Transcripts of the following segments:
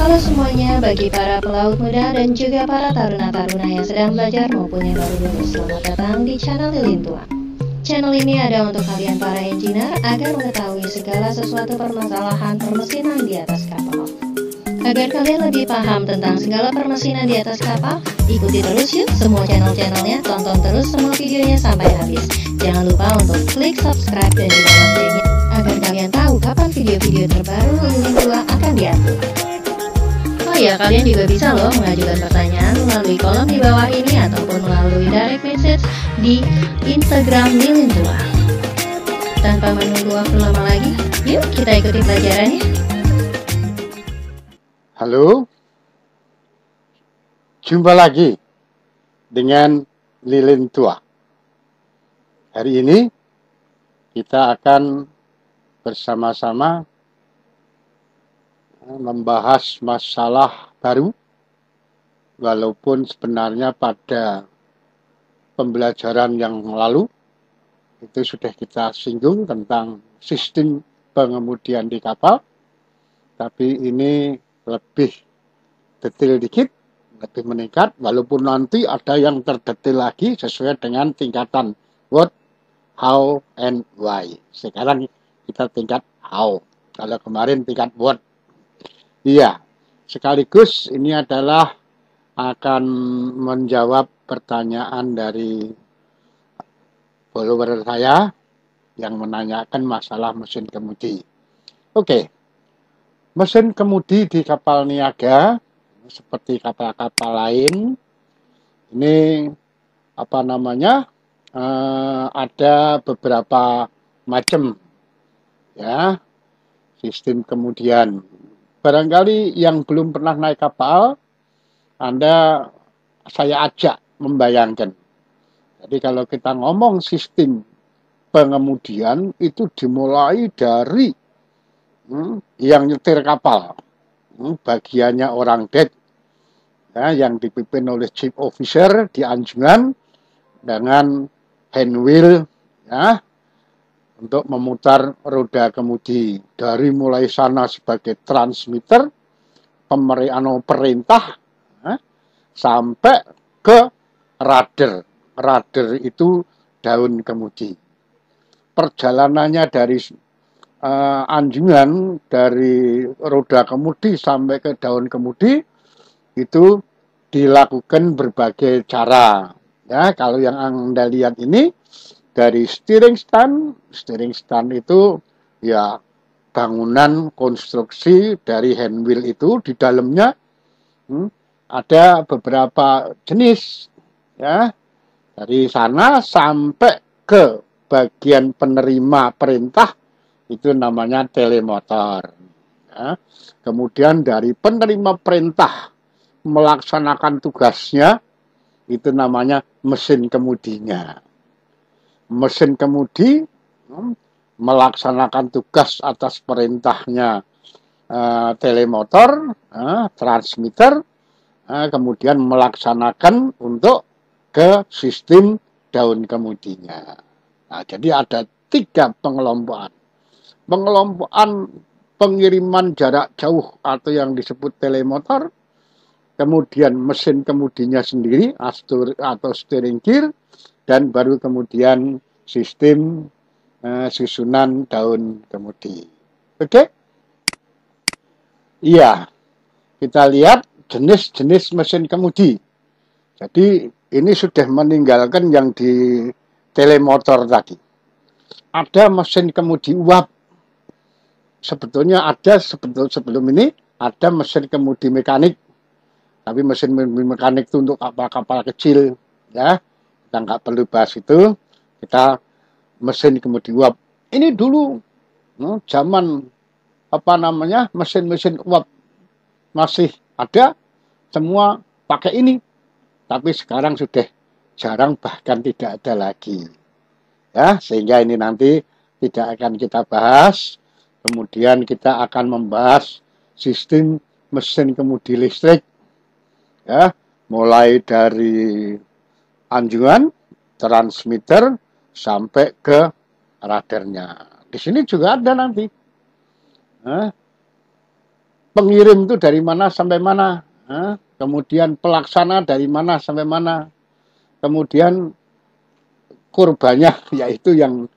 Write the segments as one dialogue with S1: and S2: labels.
S1: Halo semuanya, bagi para pelaut muda dan juga para taruna-taruna yang sedang belajar maupun yang baru lulus, selamat datang di channel Lilin Tua. Channel ini ada untuk kalian para engineer agar mengetahui segala sesuatu permasalahan permesinan di atas kapal. Agar kalian lebih paham tentang segala permesinan di atas kapal, ikuti terus yuk semua channel-channelnya, tonton terus semua videonya sampai habis. Jangan lupa untuk klik subscribe dan juga loncengnya agar kalian tahu kapan video-video terbaru Lilin Tua akan diupload. Oh ya, kalian juga bisa loh mengajukan pertanyaan melalui kolom di bawah ini ataupun melalui direct message di Instagram Lilin Tua. Tanpa menunggu waktu lama lagi, yuk kita ikuti pelajarannya.
S2: Halo, jumpa lagi dengan Lilin Tua. Hari ini kita akan bersama-sama membahas masalah baru, walaupun sebenarnya pada pembelajaran yang lalu itu sudah kita singgung tentang sistem pengemudian di kapal, tapi ini lebih detail dikit, lebih meningkat, walaupun nanti ada yang terdetail lagi sesuai dengan tingkatan what, how, and why. Sekarang kita tingkat how, kalau kemarin tingkat what. Iya, sekaligus ini adalah akan menjawab pertanyaan dari follower saya yang menanyakan masalah mesin kemudi. Oke, mesin kemudi di kapal niaga seperti kapal-kapal lain ini ada beberapa macam ya sistem kemudian. Barangkali yang belum pernah naik kapal, saya ajak membayangkan. Jadi kalau kita ngomong sistem pengemudian itu dimulai dari yang nyetir kapal, bagiannya orang dek, ya, yang dipimpin oleh chief officer di anjungan dengan hand wheel, ya, untuk memutar roda kemudi. Dari mulai sana sebagai transmitter, perintah, sampai ke rudder. Rudder itu daun kemudi. Perjalanannya dari anjungan, dari roda kemudi sampai ke daun kemudi, itu dilakukan berbagai cara. Ya, kalau yang Anda lihat ini, dari steering stand itu ya bangunan konstruksi dari hand wheel itu di dalamnya ada beberapa jenis ya, dari sana sampai ke bagian penerima perintah itu namanya telemotor ya. Kemudian dari penerima perintah melaksanakan tugasnya itu namanya mesin kemudinya. Mesin kemudi melaksanakan tugas atas perintahnya telemotor, transmitter, kemudian melaksanakan untuk ke sistem daun kemudinya. Nah, jadi ada 3 pengelompokan. Pengelompokan pengiriman jarak jauh atau yang disebut telemotor, kemudian mesin kemudinya sendiri atau steering gear, dan baru kemudian sistem susunan daun kemudi. Oke? Iya, kita lihat jenis-jenis mesin kemudi. Jadi ini sudah meninggalkan yang di telemotor tadi. Ada mesin kemudi uap. Sebetulnya ada sebelum ini ada mesin kemudi mekanik. Tapi mesin mekanik itu untuk kapal-kapal kecil, ya. Kita nggak perlu bahas itu. Kita mesin kemudi uap. Ini dulu zaman mesin-mesin uap masih ada, semua pakai ini. Tapi sekarang sudah jarang, bahkan tidak ada lagi. Ya, sehingga ini nanti tidak akan kita bahas. Kemudian kita akan membahas sistem mesin kemudi listrik. Ya, mulai dari anjungan, transmitter, sampai ke radarnya. Di sini juga ada nanti pengirim itu dari mana sampai mana, kemudian pelaksana dari mana sampai mana, kemudian korbannya yaitu yang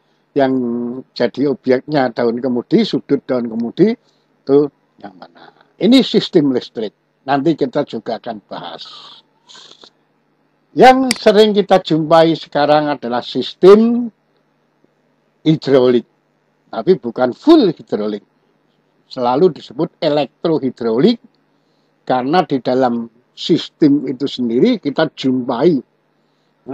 S2: jadi objeknya daun kemudi, sudut daun kemudi itu yang mana. Ini sistem listrik. Nanti kita juga akan bahas. Yang sering kita jumpai sekarang adalah sistem hidrolik. Tapi bukan full hidrolik. Selalu disebut elektrohidrolik karena di dalam sistem itu sendiri kita jumpai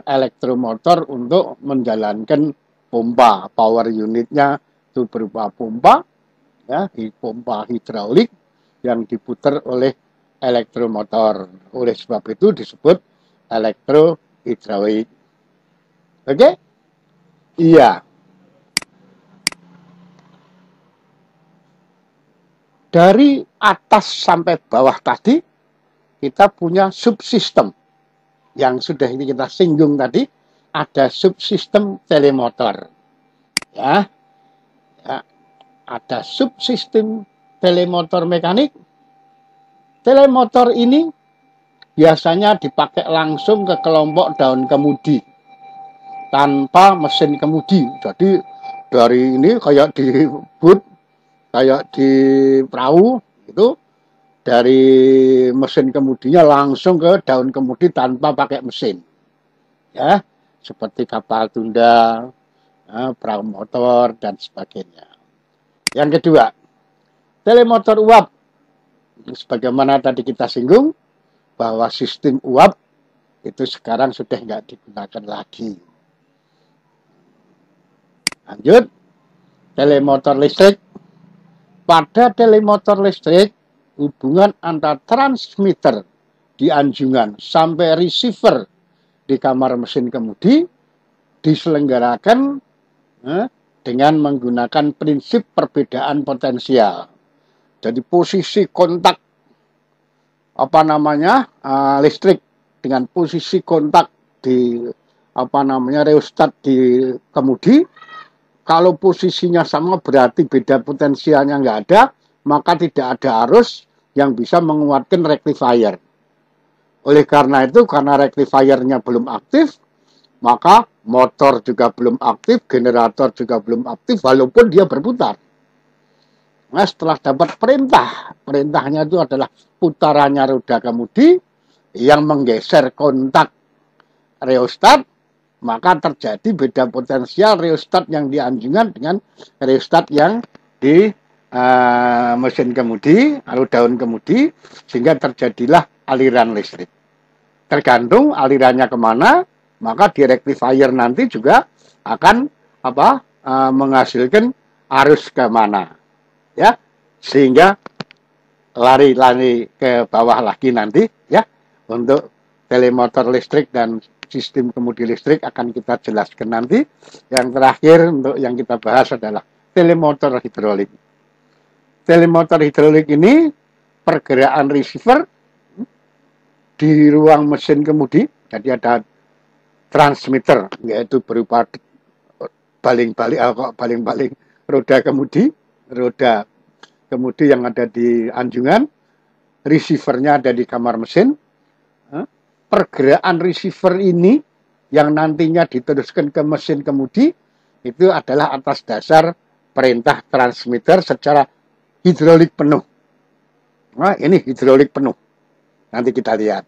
S2: elektromotor untuk menjalankan pompa. Power unitnya itu berupa pompa, ya, pompa hidraulik yang diputar oleh elektromotor. Oleh sebab itu disebut elektrohidrolik. Oke? Iya. Dari atas sampai bawah tadi kita punya subsistem yang sudah ini kita singgung tadi. Ada subsistem telemotor, ya, ada subsistem telemotor mekanik. Telemotor ini biasanya dipakai langsung ke kelompok daun kemudi tanpa mesin kemudi. Jadi dari ini kayak di boot, kayak di perahu itu, dari mesin kemudinya langsung ke daun kemudi tanpa pakai mesin, ya, seperti kapal tunda, perahu motor dan sebagainya. Yang kedua, telemotor uap. Sebagaimana tadi kita singgung bahwa sistem uap itu sekarang sudah nggak digunakan lagi. Lanjut, telemotor listrik. Pada telemotor listrik, hubungan antara transmitter di anjungan sampai receiver di kamar mesin kemudi diselenggarakan dengan menggunakan prinsip perbedaan potensial. Jadi posisi kontak listrik dengan posisi kontak di rheostat di kemudi, kalau posisinya sama berarti beda potensialnya nggak ada, maka tidak ada arus yang bisa menguatkan rectifier. Oleh karena itu, karena rectifiernya belum aktif, maka motor juga belum aktif, generator juga belum aktif, walaupun dia berputar. Nah, setelah dapat perintahnya itu adalah putarannya roda kemudi yang menggeser kontak rheostat, maka terjadi beda potensial rheostat yang di anjungan dengan rheostat yang di mesin kemudi atau daun kemudi, sehingga terjadilah aliran listrik. Tergantung alirannya kemana, maka di rectifier nanti juga akan menghasilkan arus kemana, ya, sehingga lari-lari ke bawah lagi nanti, ya. Untuk telemotor listrik dan sistem kemudi listrik akan kita jelaskan nanti. Yang terakhir untuk yang kita bahas adalah telemotor hidrolik. Telemotor hidrolik ini pergerakan receiver di ruang mesin kemudi. Jadi ada transmitter, yaitu berupa baling-baling roda kemudi yang ada di anjungan. Receivernya ada di kamar mesin. Pergerakan receiver ini yang nantinya diteruskan ke mesin kemudi itu adalah atas dasar perintah transmitter secara hidrolik penuh. Nah, ini hidrolik penuh. Nanti kita lihat.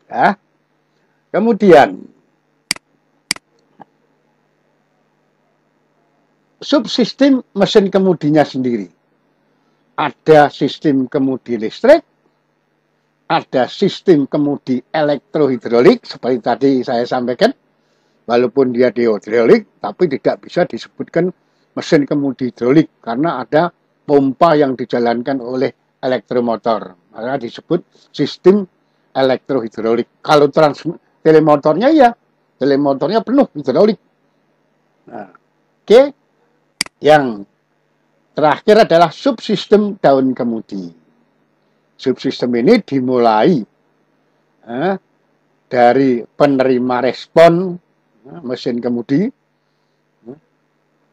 S2: Ya. Kemudian subsistem mesin kemudinya sendiri. Ada sistem kemudi listrik, ada sistem kemudi elektrohidrolik, seperti tadi saya sampaikan. Walaupun dia dihidrolik, tapi tidak bisa disebutkan mesin kemudi hidrolik, karena ada pompa yang dijalankan oleh elektromotor. Maka disebut sistem elektrohidrolik. Kalau telemotornya, ya, telemotornya penuh hidrolik. Nah, oke. Yang terakhir adalah subsistem daun kemudi. Subsistem ini dimulai dari penerima respon mesin kemudi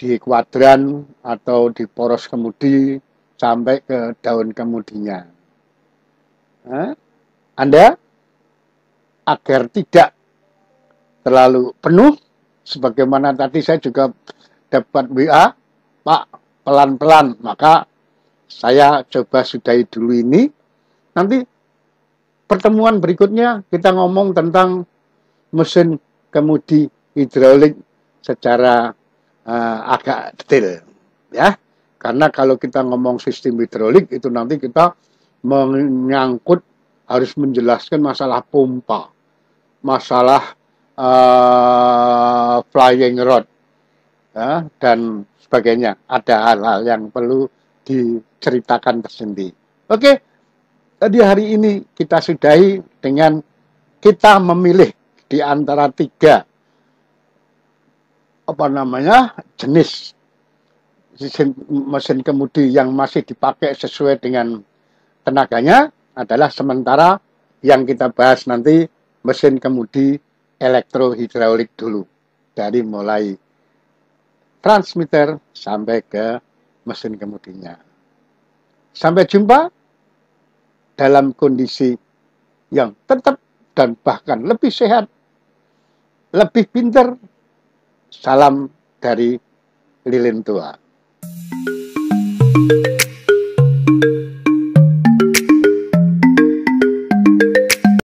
S2: di kuadran atau di poros kemudi sampai ke daun kemudinya. Anda agar tidak terlalu penuh, sebagaimana tadi saya juga dapat WA, Pak, pelan-pelan, maka saya coba sudahi dulu ini. Nanti pertemuan berikutnya kita ngomong tentang mesin kemudi hidrolik secara agak detail, ya. Karena kalau kita ngomong sistem hidrolik itu nanti kita menyangkut harus menjelaskan masalah pompa, masalah flying rod, ya, dan sebagainya. Ada hal-hal yang perlu diceritakan tersendiri. Oke, tadi hari ini kita sudahi dengan kita memilih di antara 3 jenis mesin kemudi yang masih dipakai sesuai dengan tenaganya adalah sementara yang kita bahas nanti mesin kemudi elektrohidraulik dulu, dari mulai transmitter sampai ke mesin kemudinya. Sampai jumpa dalam kondisi yang tetap dan bahkan lebih sehat, lebih pintar. Salam dari lilin tua.